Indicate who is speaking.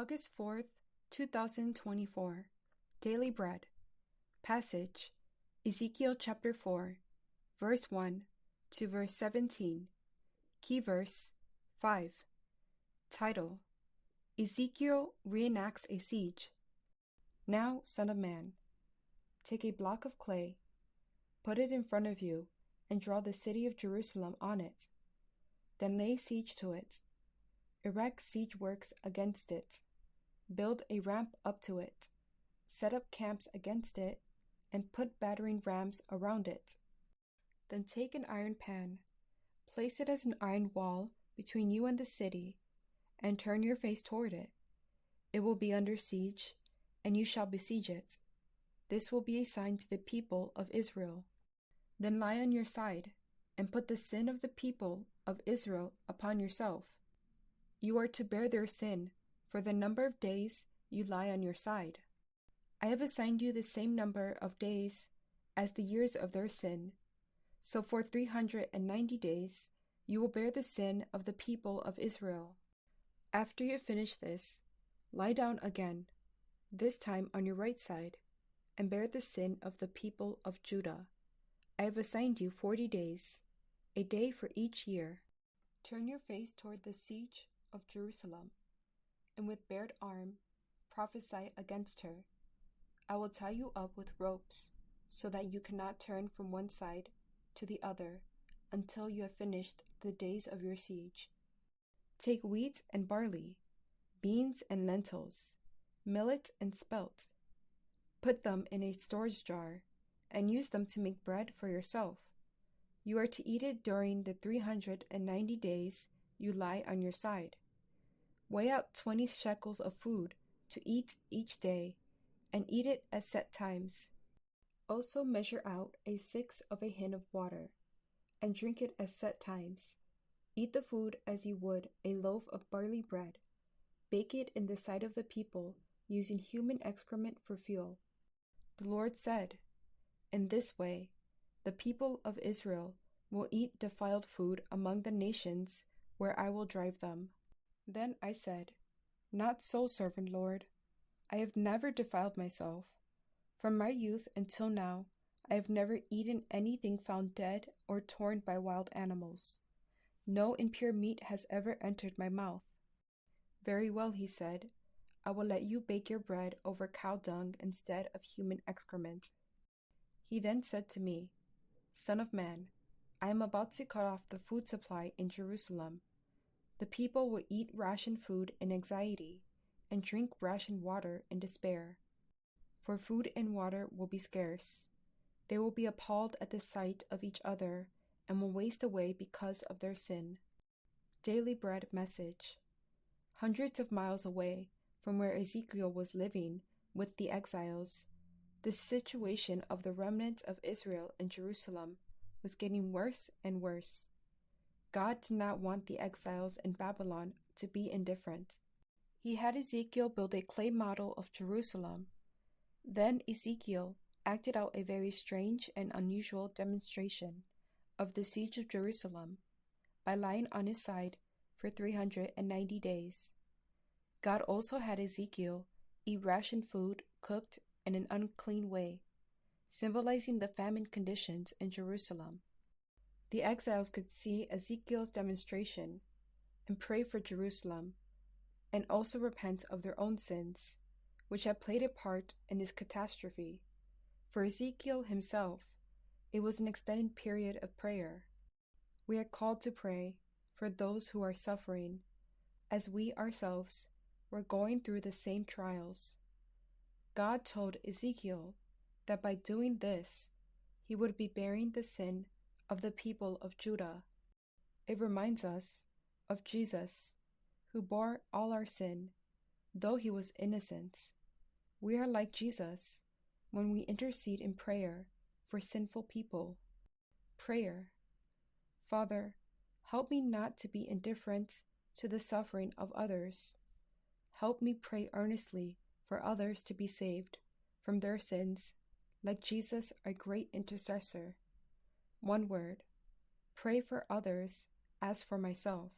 Speaker 1: August 4th, 2024. Daily Bread. Passage, Ezekiel chapter 4, verse 1 to verse 17. Key verse, 5. Title, Ezekiel reenacts a siege. Now, son of man, take a block of clay, put it in front of you, and draw the city of Jerusalem on it. Then lay siege to it. Erect siege works against it. Build a ramp up to it. Set up camps against it, and put battering rams around it. Then take an iron pan, place it as an iron wall between you and the city, and turn your face toward it. It will be under siege, and you shall besiege it. This will be a sign to the people of Israel. Then lie on your side, and put the sin of the people of Israel upon yourself. You are to bear their sin for the number of days you lie on your side. I have assigned you the same number of days as the years of their sin. So for 390 days you will bear the sin of the people of Israel. After you finish this, lie down again, this time on your right side, and bear the sin of the people of Judah. I have assigned you 40 days, a day for each year. Turn your face toward the siege of Jerusalem, and with bared arm prophesy against her. I will tie you up with ropes, so that you cannot turn from one side to the other until you have finished the days of your siege. Take wheat and barley, beans and lentils, millet and spelt. Put them in a storage jar, and use them to make bread for yourself. You are to eat it during the 390 days you lie on your side. Weigh out 20 shekels of food to eat each day, and eat it at set times. Also measure out a sixth of a hin of water, and drink it at set times. Eat the food as you would a loaf of barley bread. Bake it in the sight of the people, using human excrement for fuel. The Lord said, in this way, the people of Israel will eat defiled food among the nations where I will drive them. Then I said, not so, servant Lord. I have never defiled myself. From my youth until now, I have never eaten anything found dead or torn by wild animals. No impure meat has ever entered my mouth. Very well, he said, I will let you bake your bread over cow dung instead of human excrement. He then said to me, Son of man, I am about to cut off the food supply in Jerusalem. The people will eat rationed food in anxiety, and drink rationed water in despair. For food and water will be scarce. They will be appalled at the sight of each other, and will waste away because of their sin. Daily Bread message. Hundreds of miles away from where Ezekiel was living with the exiles, the situation of the remnant of Israel in Jerusalem was getting worse and worse. God did not want the exiles in Babylon to be indifferent. He had Ezekiel build a clay model of Jerusalem. Then Ezekiel acted out a very strange and unusual demonstration of the siege of Jerusalem by lying on his side for 390 days. God also had Ezekiel eat rationed food cooked in an unclean way, symbolizing the famine conditions in Jerusalem. The exiles could see Ezekiel's demonstration and pray for Jerusalem, and also repent of their own sins, which had played a part in this catastrophe. For Ezekiel himself, it was an extended period of prayer. We are called to pray for those who are suffering, as we ourselves were going through the same trials. God told Ezekiel that by doing this, he would be bearing the sin of the people of Judah. It reminds us of Jesus, who bore all our sin, though he was innocent. We are like Jesus when we intercede in prayer for sinful people. Prayer. Father, help me not to be indifferent to the suffering of others. Help me pray earnestly for others to be saved from their sins, like Jesus, our great intercessor. One word. Pray for others as for myself.